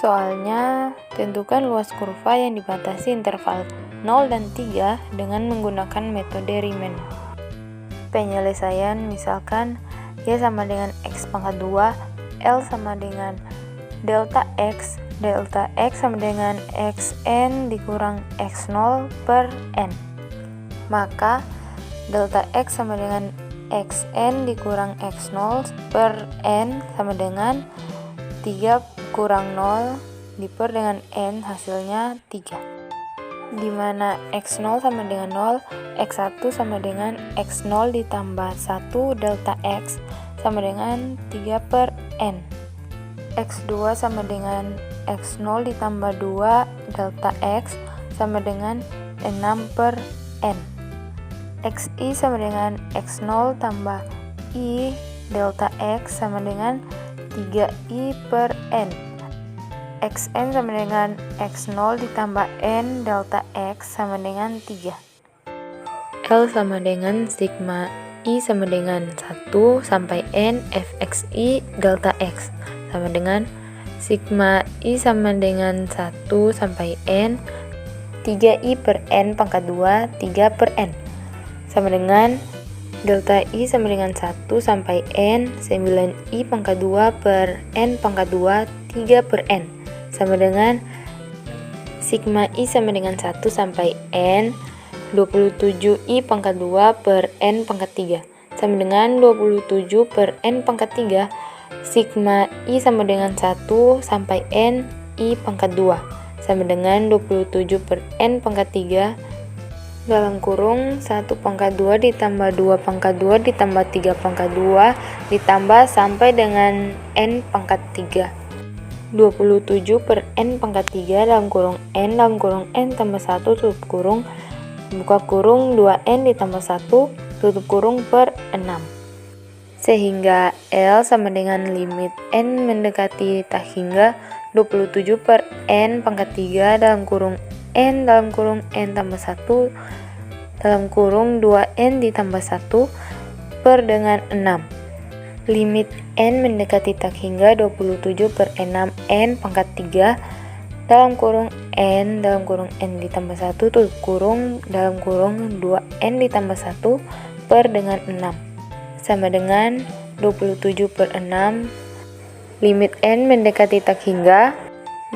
Soalnya, tentukan luas kurva yang dibatasi interval 0 dan 3 dengan menggunakan metode Riemann. Penyelesaian misalkan Y sama dengan X pangkat 2, L sama dengan delta X sama dengan Xn dikurang X0 per N. Maka, delta X sama dengan Xn dikurang X0 per N sama dengan 3 kurang 0 diper dengan N, hasilnya 3. Dimana X0 sama dengan 0, X1 sama dengan X0 ditambah 1 delta X sama dengan 3 per N. X2 sama dengan X0 ditambah 2 delta X sama dengan 6 per N. Xi sama dengan X0 tambah I delta X sama dengan 3I per N. Xn sama dengan X0 ditambah N delta X sama dengan 3. L sama dengan sigma I sama dengan 1 sampai N Fxi delta X sama dengan sigma I sama dengan 1 sampai N 3I per N pangkat 2 3 per N sama dengan delta I sama dengan 1 sampai N 9I pangkat 2 per N pangkat 2 3 per N sama dengan sigma I sama dengan 1 sampai N 27I pangkat 2 per N pangkat 3 sama dengan 27 per N pangkat 3 sigma I sama dengan 1 sampai N I pangkat 2 sama dengan 27 per N pangkat 3 dalam kurung 1 pangkat 2 ditambah 2 pangkat 2 ditambah 3 pangkat 2 ditambah sampai dengan N pangkat 3. 27 per N pangkat 3 dalam kurung N tambah 1 tutup kurung buka kurung 2N ditambah 1 tutup kurung per 6. Sehingga L sama dengan limit N mendekati tak hingga 27 per N pangkat 3 dalam kurung N tambah 1 dalam kurung 2N ditambah 1 per dengan 6. Limit N mendekati tak hingga 27 per 6N pangkat 3 dalam kurung N ditambah 1 tutup kurung dalam kurung 2N ditambah 1 per dengan 6 sama dengan 27 per 6. Limit N mendekati tak hingga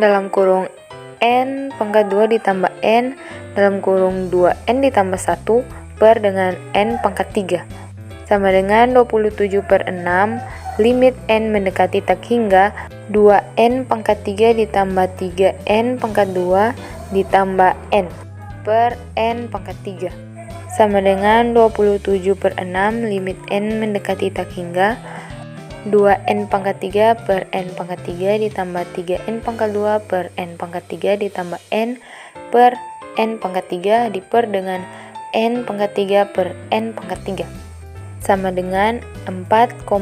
dalam kurung N pangkat 2 ditambah N dalam kurung 2N ditambah 1 per dengan N pangkat 3 sama dengan 27 per 6. Limit N mendekati tak hingga 2N pangkat 3 ditambah 3N pangkat 2 ditambah N per N pangkat 3 sama dengan 27 per 6. Limit N mendekati tak hingga 2N pangkat 3 per N pangkat 3 ditambah 3N pangkat 2 per N pangkat 3 ditambah N per N pangkat 3 diper dengan N pangkat 3 per N pangkat 3 sama dengan 4,5.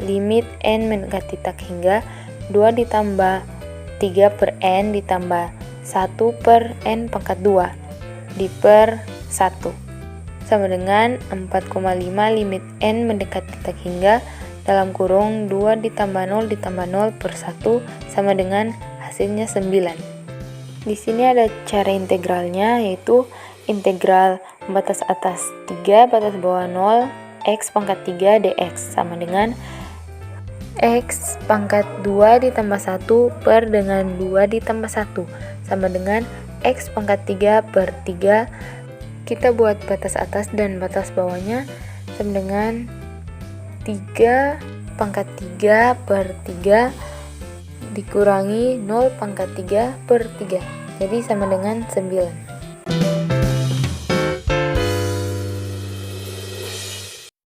Limit N mendekati tak hingga 2 ditambah 3 per N ditambah 1 per N pangkat 2 diper 1 sama dengan 4,5. Limit N mendekati tak hingga dalam kurung 2 ditambah 0 ditambah 0 per 1 sama dengan hasilnya 9. Di sini ada cara integralnya, yaitu integral batas atas 3 batas bawah 0 X pangkat 3 dx sama dengan X pangkat 2 ditambah 1 per dengan 2 ditambah 1 sama dengan X pangkat 3 per 3. Kita buat batas atas dan batas bawahnya sama dengan 3 pangkat 3 per 3 dikurangi 0 pangkat 3 per 3, jadi sama dengan 9.